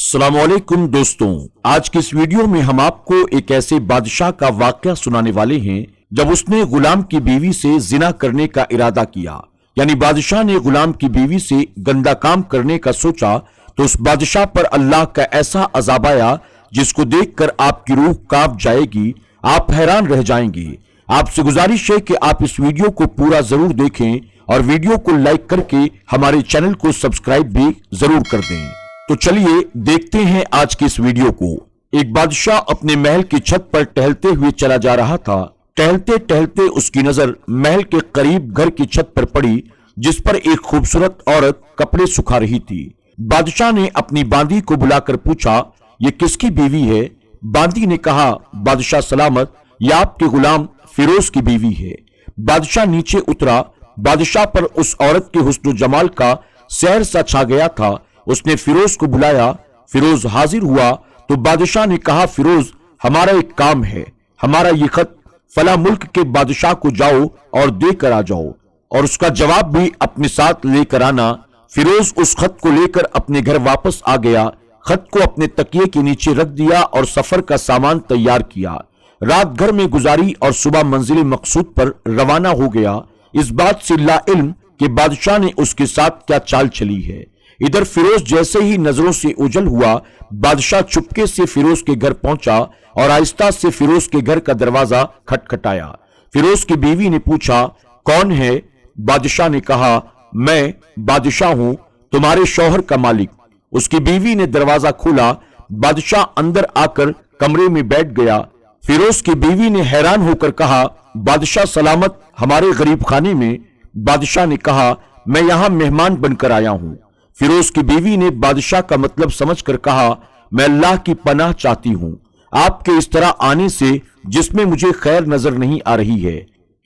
अस्सलामुअलैकुम दोस्तों, आज की इस वीडियो में हम आपको एक ऐसे बादशाह का वाकया सुनाने वाले हैं जब उसने गुलाम की बीवी से जिना करने का इरादा किया। यानी बादशाह ने गुलाम की बीवी से गंदा काम करने का सोचा तो उस बादशाह पर अल्लाह का ऐसा अजाब आया जिसको देखकर आपकी रूह कांप जाएगी, आप हैरान रह जाएंगे। आपसे गुजारिश है कि आप इस वीडियो को पूरा जरूर देखें और वीडियो को लाइक करके हमारे चैनल को सब्सक्राइब भी जरूर कर दें। तो चलिए देखते हैं आज की इस वीडियो को। एक बादशाह अपने महल की छत पर टहलते हुए चला जा रहा था। टहलते टहलते उसकी नजर महल के करीब घर की छत पर पड़ी जिस पर एक खूबसूरत औरत कपड़े सुखा रही थी। बादशाह ने अपनी बांदी को बुलाकर पूछा, ये किसकी बीवी है? बांदी ने कहा, बादशाह सलामत, यह आपके गुलाम फिरोज की बीवी है। बादशाह नीचे उतरा। बादशाह पर उस औरत के हुस्न जमाल का सहर सा छा गया था। उसने फिरोज को बुलाया। फिरोज हाजिर हुआ तो बादशाह ने कहा, फिरोज, हमारा एक काम है। हमारा ये खत फला मुल्क के बादशाह को जाओ और देकर आ जाओ और उसका जवाब भी अपने साथ लेकर आना। फिरोज उस खत को लेकर अपने घर वापस आ गया। खत को अपने तकिए के नीचे रख दिया और सफर का सामान तैयार किया। रात घर में गुजारी और सुबह मंजिल मकसूद पर रवाना हो गया। इस बात से लाइल्म कि बादशाह ने उसके साथ क्या चाल चली है। इधर फिरोज जैसे ही नजरों से ओझल हुआ, बादशाह चुपके से फिरोज के घर पहुंचा और आहिस्ता से फिरोज के घर का दरवाजा खटखटाया। फिरोज की बीवी ने पूछा, कौन है? बादशाह ने कहा, मैं बादशाह हूं, तुम्हारे शौहर का मालिक। उसकी बीवी ने दरवाजा खोला। बादशाह अंदर आकर कमरे में बैठ गया। फिरोज की बीवी ने हैरान होकर कहा, बादशाह सलामत, हमारे गरीब खाने में। बादशाह ने कहा, मैं यहां मेहमान बनकर आया हूं। फिरोज की बीवी ने बादशाह का मतलब समझकर कहा, मैं अल्लाह की पनाह चाहती हूं आपके इस तरह आने से जिसमें मुझे खैर नजर नहीं आ रही है।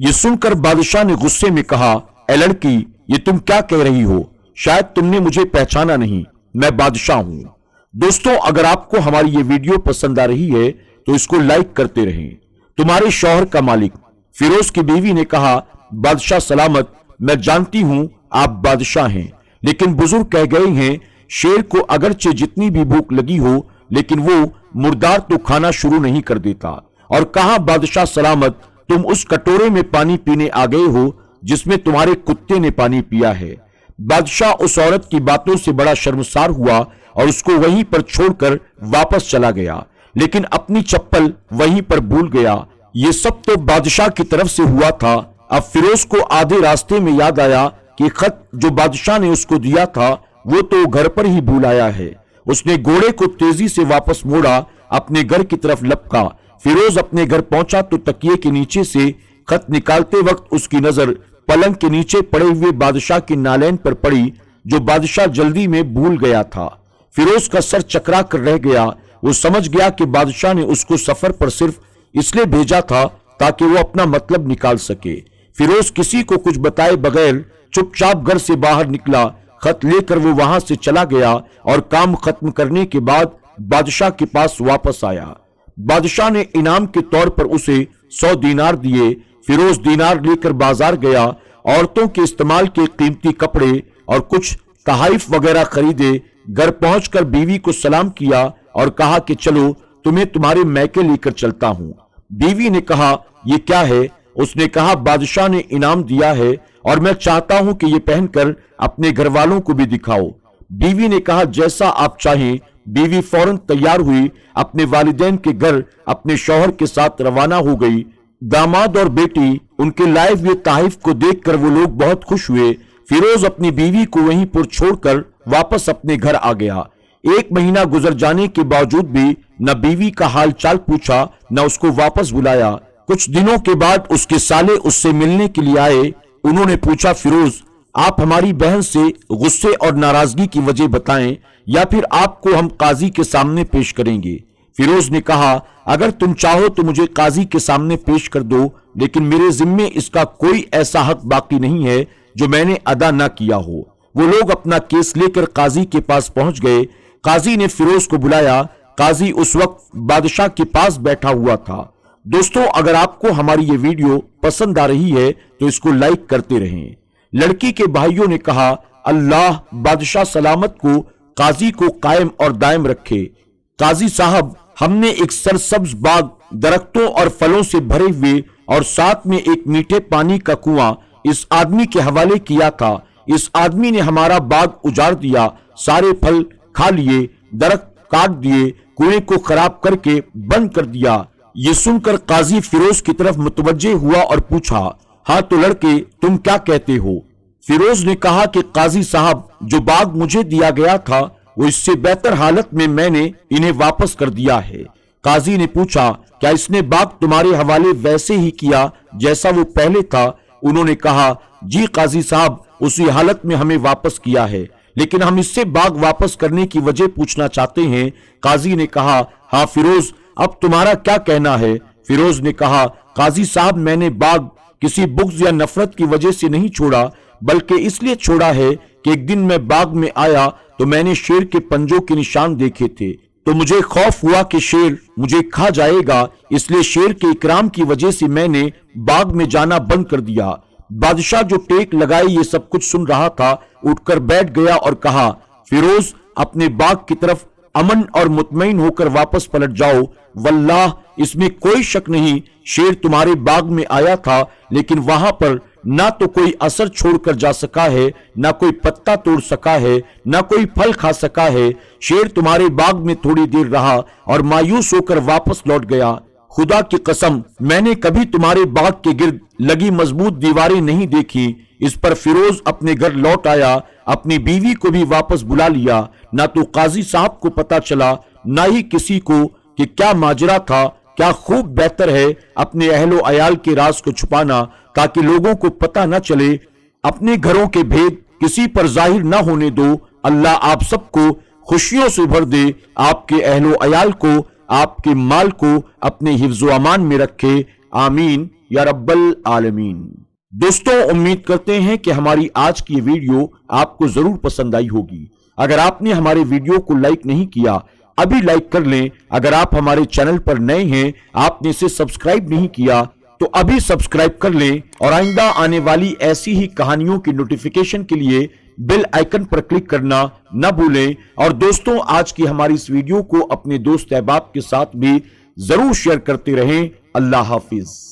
यह सुनकर बादशाह ने गुस्से में कहा, ए लड़की, ये तुम क्या कह रही हो? शायद तुमने मुझे पहचाना नहीं, मैं बादशाह हूं। दोस्तों, अगर आपको हमारी ये वीडियो पसंद आ रही है तो इसको लाइक करते रहें। तुम्हारे शौहर का मालिक। फिरोज की बीवी ने कहा, बादशाह सलामत, मैं जानती हूं आप बादशाह हैं, लेकिन बुजुर्ग कह गए हैं, शेर को अगरचे जितनी भी भूख लगी हो लेकिन वो मुर्दार तो खाना शुरू नहीं कर देता। और कहा, बादशाह सलामत, तुम उस कटोरे में पानी पीने आ गए हो जिसमें तुम्हारे कुत्ते ने पानी पिया है। बादशाह उस औरत की बातों से बड़ा शर्मसार हुआ और उसको वहीं पर छोड़कर वापस चला गया, लेकिन अपनी चप्पल वहीं पर भूल गया। ये सब तो बादशाह की तरफ से हुआ था। अब फिरोज को आधे रास्ते में याद आया कि खत जो बादशाह ने उसको दिया था वो तो घर पर ही भूल आया है। उसने घोड़े को तेजी से वापस मोड़ा, अपने घर की तरफ लपका। फिरोज अपने घर पहुंचा तो तकिए के नीचे से खत निकालते वक्त उसकी नजर पलंग के नीचे पड़े हुए बादशाह की नालैन पर पड़ी जो बादशाह जल्दी में भूल गया था। फिरोज का सर चकरा कर रह गया। वो समझ गया कि बादशाह ने उसको सफर पर सिर्फ इसलिए भेजा था ताकि वो अपना मतलब निकाल सके। फिरोज किसी को कुछ बताए बगैर चुपचाप घर से बाहर निकला। खत लेकर वो वहां से चला गया और काम खत्म करने के बाद बादशाह के पास वापस आया। बादशाह ने इनाम के तौर पर उसे 100 दीनार दिए। फिरोज दीनार लेकर बाजार गया। औरतों के इस्तेमाल के कीमती कपड़े और कुछ तहाइफ वगैरह खरीदे। घर पहुंचकर बीवी को सलाम किया और कहा कि चलो तुम्हें तुम्हारे मैके लेकर चलता हूं। बीवी ने कहा, यह क्या है? उसने कहा, बादशाह ने इनाम दिया है और मैं चाहता हूं कि ये पहनकर अपने घर वालों को भी दिखाओ। बीवी ने कहा, जैसा आप चाहें। बीवी फौरन तैयार हुई, अपने वालिदैन के घर अपने शौहर के साथ रवाना हो गई। दामाद और बेटी उनके लाए हुए तहफ को देखकर वो लोग बहुत खुश हुए। फिरोज अपनी बीवी को वहीं पर छोड़कर वापस अपने घर आ गया। 1 महीना गुजर जाने के बावजूद भी न बीवी का हाल चाल पूछा न उसको वापस बुलाया। कुछ दिनों के बाद उसके साले उससे मिलने के लिए आए। उन्होंने पूछा, फिरोज, आप हमारी बहन से गुस्से और नाराजगी की वजह बताएं या फिर आपको हम काजी के सामने पेश करेंगे। फिरोज ने कहा, अगर तुम चाहो तो मुझे काजी के सामने पेश कर दो, लेकिन मेरे जिम्मे इसका कोई ऐसा हक बाकी नहीं है जो मैंने अदा ना किया हो। वो लोग अपना केस लेकर काजी के पास पहुंच गए। काजी ने फिरोज को बुलाया। काजी उस वक्त बादशाह के पास बैठा हुआ था। दोस्तों, अगर आपको हमारी ये वीडियो पसंद आ रही है तो इसको लाइक करते रहें। लड़की के भाइयों ने कहा, अल्लाह बादशाह सलामत को قاضی کو قائم اور دائم رکھے۔ قاضی صاحب، ہم نے ایک سرسبز باغ درختوں اور پھلوں سے بھرے ہوئے اور ساتھ میں ایک میٹھے پانی کا کنواں اس آدمی کے حوالے کیا تھا۔ اس آدمی نے ہمارا باغ اجاڑ دیا، سارے پھل کھا لیے، درخت کاٹ دیے، کنویں کو خراب کر کے بند کر دیا۔ یہ سن کر قاضی فیروز کی طرف متوجہ ہوا اور پوچھا، ہاں تو لڑکے، تم کیا کہتے ہو؟ فیروز نے کہا کہ قاضی صاحب، جو باغ مجھے دیا گیا تھا وہ اس سے بہتر حالت میں نے انہیں واپس کر دیا ہے۔ قاضی نے پوچھا، کیا اس نے باغ تمہارے حوالے ویسے ہی کیا جیسا وہ پہلے تھا؟ انہوں نے کہا، جی قاضی صاحب، اسی حالت میں ہمیں واپس کیا ہے، لیکن ہم اس سے باغ واپس کرنے کی وجہ پوچھنا چاہتے ہیں۔ قاضی نے کہا، ہاں فیروز، اب تمہارا کیا کہنا ہے؟ فیروز نے کہا، قاضی صاحب، میں نے باغ کسی بغض یا نفرت کی وجہ سے نہیں چھوڑا، بلکہ اس لیے چھوڑا ہے کہ ایک دن میں باغ میں آیا تو میں نے شیر کے پنجوں کے نشان دیکھے تھے، تو مجھے خوف ہوا کہ شیر مجھے کھا جائے گا، اس لیے شیر کے اکرام کی وجہ سے میں نے باغ میں جانا بند کر دیا۔ بادشاہ جو ٹیک لگائے یہ سب کچھ سن رہا تھا، اٹھ کر بیٹھ گیا اور کہا، فیروز، اپنے باغ کی طرف امن اور مطمئن ہو کر واپس پلٹ جاؤ، واللہ اس میں کوئی شک نہیں، شیر تمہارے باغ میں آیا تھا، لیکن وہاں پر نہ تو کوئی اثر چھوڑ کر جا سکا ہے، نہ کوئی پتا توڑ سکا ہے، نہ کوئی پھل کھا سکا ہے۔ شیر تمہارے باغ میں تھوڑی دیر رہا اور مایوس ہو کر واپس لوٹ گیا۔ خدا کی قسم، میں نے کبھی تمہارے باغ کے گرد لگی مضبوط دیواریں نہیں دیکھی۔ اس پر فیروز اپنے گھر لوٹ آیا، اپنی بیوی کو بھی واپس بلا لیا۔ نہ تو قاضی صاحب کو پتا چلا، نہ ہی کسی کو کہ کیا ماجرا تھا۔ کیا خوب بہتر ہے اپنے اہل و عیال کے راز کو چھپانا تاکہ لوگوں کو پتہ نہ چلے۔ اپنے گھروں کے بھید کسی پر ظاہر نہ ہونے دو۔ اللہ آپ سب کو خوشیوں سے بھر دے، آپ کے اہل و عیال کو، آپ کے مال کو اپنے حفظ و امان میں رکھے، آمین یا رب العالمین۔ دوستوں، امید کرتے ہیں کہ ہماری آج کی ویڈیو آپ کو ضرور پسند آئی ہوگی۔ اگر آپ نے ہمارے ویڈیو کو لائک نہیں کیا، ابھی لائک کر لیں۔ اگر آپ ہمارے چینل پر نئے ہیں، آپ نے اسے سبسکرائب نہیں کیا تو ابھی سبسکرائب کر لیں، اور آئندہ آنے والی ایسی ہی کہانیوں کی نوٹیفیکیشن کے لیے بیل آئیکن پر کلک کرنا نہ بھولیں۔ اور دوستوں، آج کی ہماری اس ویڈیو کو اپنے دوست احباب کے ساتھ بھی ضرور شیئر کرتے رہیں۔ اللہ حافظ۔